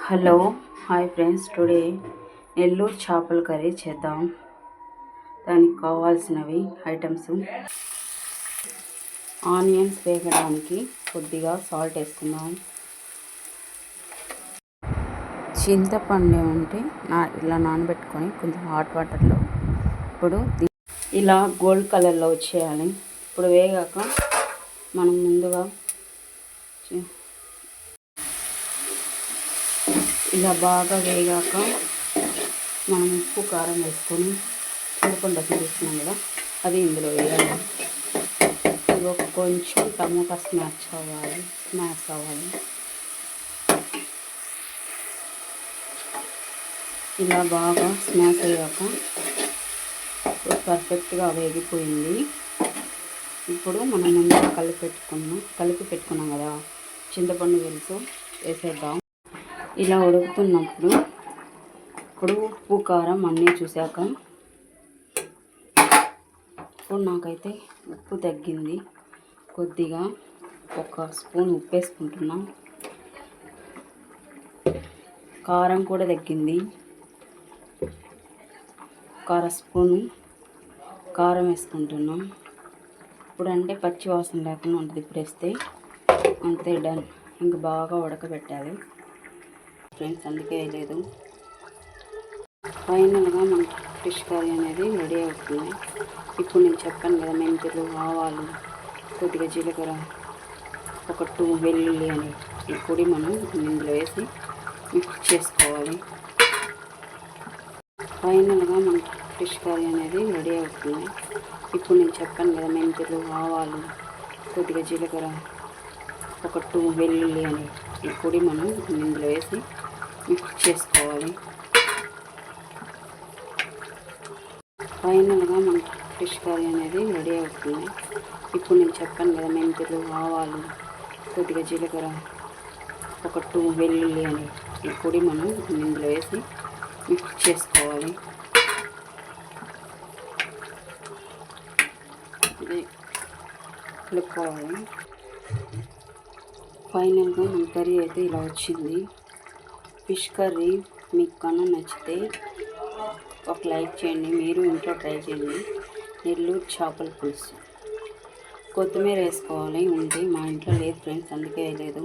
Hello hi friends, today Nellore చేపల curry చేద్దాం. దానికి కావాల్సినవి ఐటమ్స్: ఆనియన్స్ వేగడానికి కొద్దిగా సాల్ట్ వేసుకుందాం. చింతపండు ఉంటే ఇలా నానబెట్టుకొని కొంచెం హాట్ వాటర్లో ఇప్పుడు ఇలా గోల్డ్ కలర్లో వచ్చేయాలి. ఇప్పుడు వేగాక మనం ముందుగా ఇలా బాగా వేగాక మనం ఉప్పు కారం వేసుకొని చింతపండు తీసుకున్నాం కదా, అది ఇందులో వేయాలి. ఇది ఒక కొంచెం టమోటా స్మాష్ అవ్వాలి. ఇలా బాగా స్మాష్ అయ్యాక పర్ఫెక్ట్గా వేగిపోయింది. ఇప్పుడు మనం ముందుగా కలిపి పెట్టుకున్నాం కదా చింతపండు వెలుసు వేసేద్దాం. ఇలా ఉడుకుతున్నప్పుడు ఇప్పుడు ఉప్పు కారం అన్నీ చూశాక ఇప్పుడు నాకైతే ఉప్పు తగ్గింది. కొద్దిగా ఒక స్పూన్ ఉప్పు వేసుకుంటున్నాం. కారం కూడా తగ్గింది. ఒక స్పూను కారం వేసుకుంటున్నాం. ఇప్పుడు అంటే పచ్చి వాసన లేకుండా ఉంటుంది. ఇప్పుడు వేస్తే అంతే, డన్. ఇంక బాగా ఉడకబెట్టాలి ఫ్రెండ్స్, అందుకే లేదు. ఫైనల్గా మన ఫిష్ కర్రీ అనేది రెడీ అవుతుంది. ఇప్పుడు నేను చెప్పాను కదా, మెంతులు, ఆవాలు, కొద్దిగా జీలకర్ర, ఒక 2 వెల్లుల్లి అని ఈ పొడి మనం ఇందులో వేసి మిక్స్ చేసుకోవాలి. ఫైనల్గా మన ఫిష్ కర్రీ అనేది రెడీ అవుతుంది. ఇప్పుడు నేను చెప్పాను కదా, మెంతులు, ఆవాలు, కొద్దిగా జీలకర్ర, ఒక 2 వెల్లుల్లి అని ఈ పొడి మనం ఇందులో వేసి మిక్స్ చేసుకోవాలి. ఫైనల్గా మన ఫిష్ కర్రీ అనేది రెడీ అవుతుంది. ఇప్పుడు నేను చెప్పాను కదా, మెంతులు, ఆవాలు, కొద్దిగా జీలకర్ర, ఒక 2 వెల్లుల్లి అని ఈ పొడి మనం ఇందులో వేసి మిక్స్ చేసుకోవాలి. ఇది కలుపుకోవాలి. ఫైనల్గా మన కర్రీ అయితే ఇలా వచ్చింది. ఫిష్ కర్రీ మీకు కన్నా నచ్చితే ఒక లైక్ చేయండి. మీరు ఇంట్లో ట్రై చేయండి. నెల్లూరు చేపల పులుసు కొత్తిమీర వేసుకోవాలి. ఉంది మా ఇంట్లో లేదు ఫ్రెండ్స్, అందుకే లేదు.